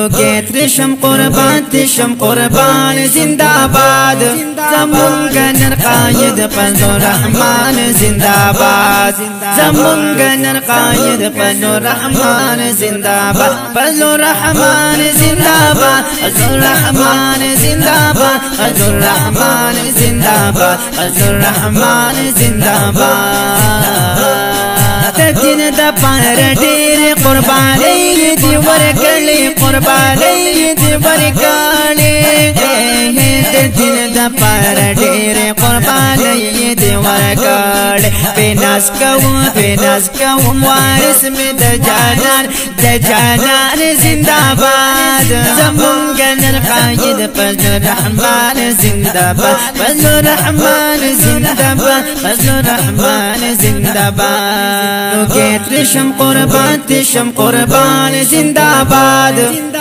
روکیت رشم قربان تشم قربان زنداباد زمونگ نر قاید فضل الرحمن زنداباد زمونگ نر قاید فضل الرحمن زنداباد فضل الرحمن زنداباد فضل الرحمن زنداباد فضل الرحمن زنداباد فضل الرحمن زنداباد دین دا پار ډېر قرباني دی ورکړې قرباني دی ورکړې دین دا پار ډېر قرباني دی ورکړې بناس کوم وارث می د جانان زنده‌باد زمونږ نن قاید فضل الرحمن زنده‌باد فضل الرحمن زنده‌باد فضل الرحمن زنده‌باد روکیت رشم قربان تشم قربان زنده‌باد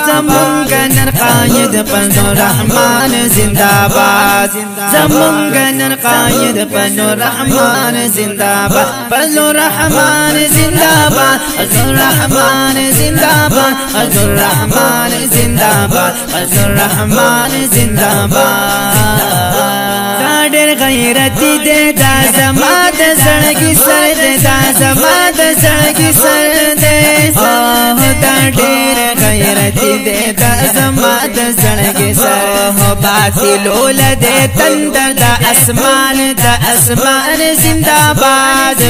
زمونږ نن قاید فضل الرحمن زنده‌باد زمونږ نن قاید فضل الرحمن زنده‌باد فضل الرحمن زنده‌باد فضل الرحمن زنده‌باد فضل الرحمن زنده‌باد فضل الرحمن زنده‌باد ډېر غیرتی دې دا زما د زړګي سر دې دا زما د زړګي سر دې دا ډېر غیرتی دې دا زما د زړګي سر باطلول دې تندر د اسمان زنده‌باد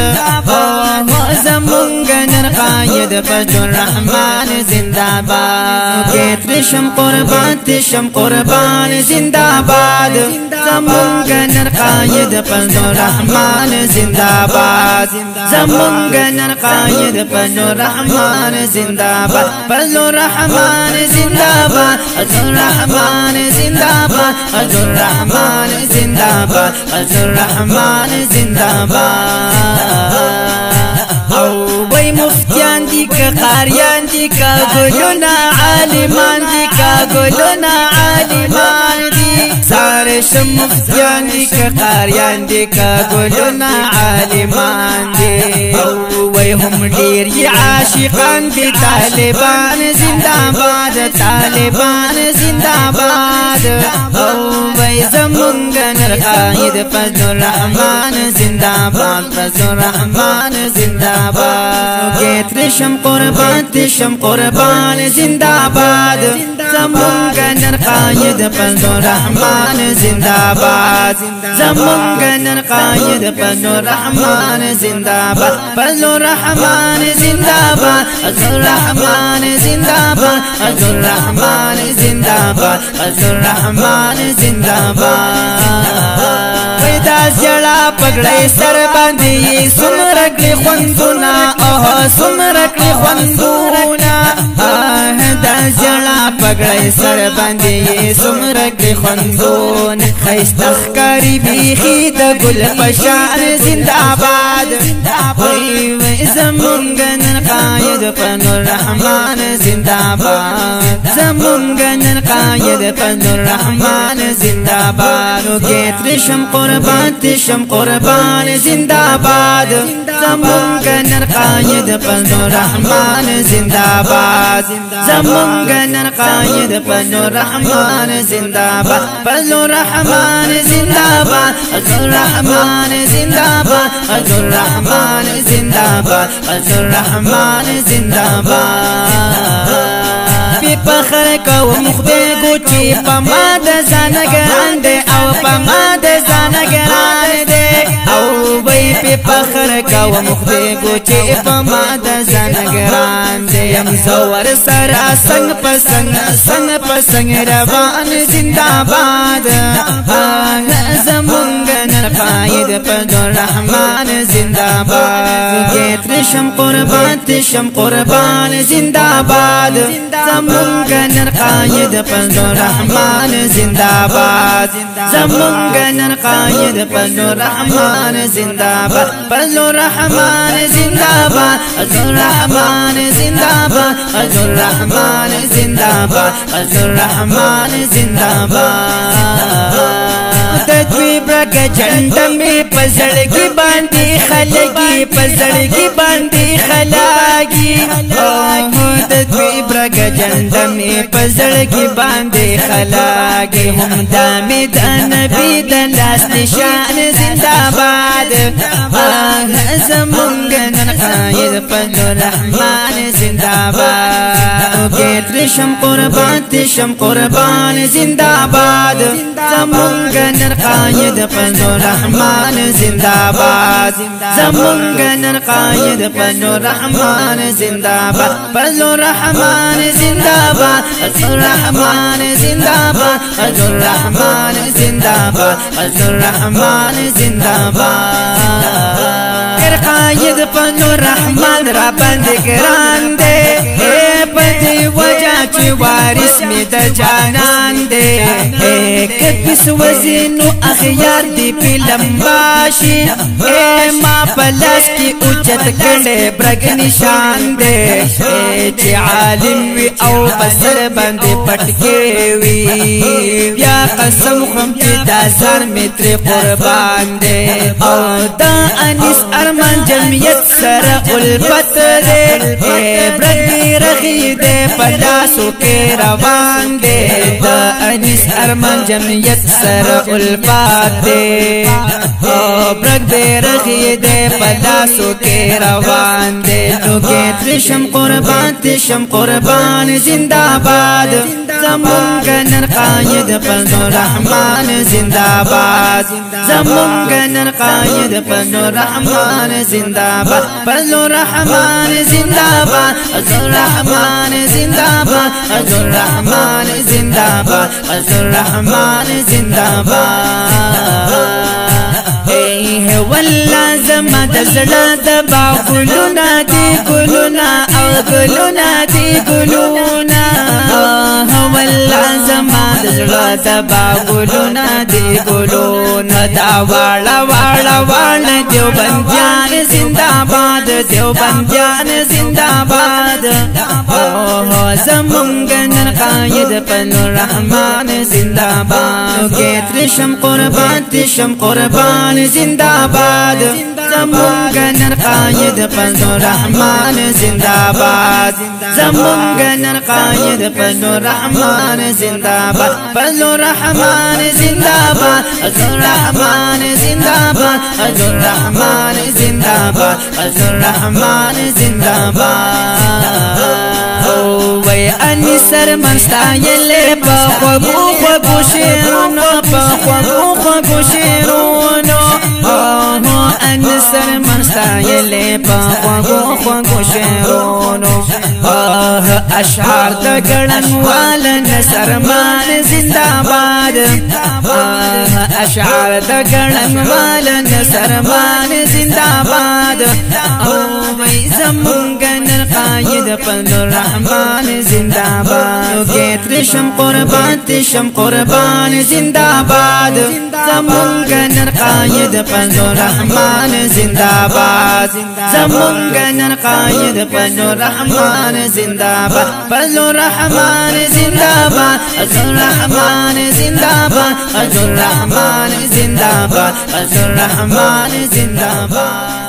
زمونږ نن قاید فضل الرحمن زنده‌باد روکیت رشم قربان تشم قربان زنده‌باد زمونږ نن قاید فضل الرحمن زنده‌باد زمونږ نن قاید فضل الرحمن زنده‌باد فضل الرحمن زنده‌باد فضل الرحمن زنده‌باد فضل الرحمن زنده‌باد فضل الرحمن زنده‌باد او وای مفتیان دی که قاریان دی که گلونا عالمان دی که گلونا عالمان دی سارشم مفتیان دی که قاریان دی که گلونا عالمان دی او وای هم ډیر ی عاشقان دی طالبان زنده‌باد طالبان زنده‌باد او وای زمونږ نر قاید فضل الرحمن زنده‌باد فضل الرحمن زنده‌باد روکیت رشم قربان تشم قربان زنده‌باد زمونږ نن قاید فضل الرحمن زنده‌باد زمونږ نن قاید فضل الرحمن زنده‌باد فضل الرحمن زنده‌باد فضل الرحمن زنده‌باد فضل الرحمن زنده‌باد فضل الرحمن زنده‌باد دا زړه پګړې سر باندې سمره کړې خوندونه سمره کړې خوندونه دا زړه پګړې سر باندې سمره کړې خوندونه خیسته ښکاري بیخي د ګل په شان زنده‌باد وای زمونږ نن قاید فضل الرحمن زنده‌باد زمونږ نن قاید فضل الرحمن زنده‌باد روکیت رشم قربان تشم قربان زنده‌باد زمونږ نن قاید فضل الرحمن زنده‌باد زمونږ نن قاید فضل الرحمن زنده‌باد فضل الرحمن زنده‌باد فضل الرحمن زنده‌باد فضل الرحمن زنده‌باد فضل الرحمن زنده‌باد فخر کوم خدای ګوچی په ما د ځانګران دې او په ما د ځانګران دې او وای په فخر کوم خدای ګوچی په ما د ځانګران دې يم زور سره څنګ په څنګ روان زنده‌باد زمونږ نن قاید فضل الرحمن زنده‌باد روکیت رشم قربان تشم قربان زنده‌باد زمونږ نن قاید فضل الرحمن زنده‌باد زمونږ نن قاید فضل الرحمن زنده‌باد فضل الرحمن زنده‌باد فضل الرحمن زنده‌باد فضل الرحمن زنده‌باد فضل الرحمن زنده‌باد برګ جنډ می پزړګي باندې خلګي پزړګي باندې خلاګي د دوی برګ جنډ می پزړګي باندې خلاګي هم د نبی د لاس نشان زنده‌باد زمونږ نن قائد فضل الرحمن زنده‌باد کېترشم قربان تشم قربان زنده‌باد زمونږ نن قائد فضل الرحمن زنده‌باد زمونږ نن قائد فضل الرحمن زنده‌باد فضل الرحمن زنده‌باد فضل الرحمن زنده‌باد فضل الرحمن زنده‌باد فضل الرحمن زنده‌باد قائد فضل الرحمن را باندې ګران دے پدې وجا چې وارث می د جانان دے کپس وزنو اخیار دی فلم باشي ما پلاس کی اوچت کړه برګ نشان دے چې عالم وی او بسر باندې پټکي وی یا قسم خم چې دا زر متر قربان دے او دا انس ارمان جمعیت سره الفت دے برګ رخی دے پلاسو کې روان دے دا انس ارمان جمعیت سره الفت دے برګ رخی دے پلاسو کې روان دے لوګي تشم قربان زنده‌باد زمونږ نن قائد فضل الرحمن زنده‌باد زمونږ نن قائد فضل الرحمن زنده‌باد فضل الرحمن زنده‌باد فضل الرحمن زنده‌باد فضل الرحمن زنده‌باد فضل الرحمن زنده‌باد والله زما د زړه د باغ ګلونه دي ګلونه او ګلونه دي ګلونه والله زما د زړه د باغ ګلونه دي ګلونه دا واړه واړه واړه دیوبندیان زنده‌باد دیوبندیان زنده‌باد زمونږ نن قائد فضل الرحمن زنده‌باد کېترشم قربان زنده‌باد زمونږ نن قائد فضل الرحمن زنده‌باد زمونږ نن قائد فضل الرحمن زنده‌باد فضل الرحمن زنده‌باد فضل الرحمن زنده‌باد فضل الرحمن زنده‌باد فضل الرحمن زنده‌باد وای اني سر منستایل په خوږو شیرونو په خوږو شیرونو ان سر منستایل په خوږو شیرونو اشعار د ګړنوال نصرمان زنده‌باد اشعار د ګړنوال نصرمان زنده‌باد او وای زمونږ نن قائد فضل الرحمن زنده‌باد کېترشم قربان زنده‌باد زمونږ نن قائد فضل الرحمن زنده‌باد زمونږ نن قائد فضل الرحمن زنده‌باد فضل الرحمن زنده‌باد فضل الرحمن زنده‌باد فضل الرحمن زنده‌باد فضل الرحمن زنده‌باد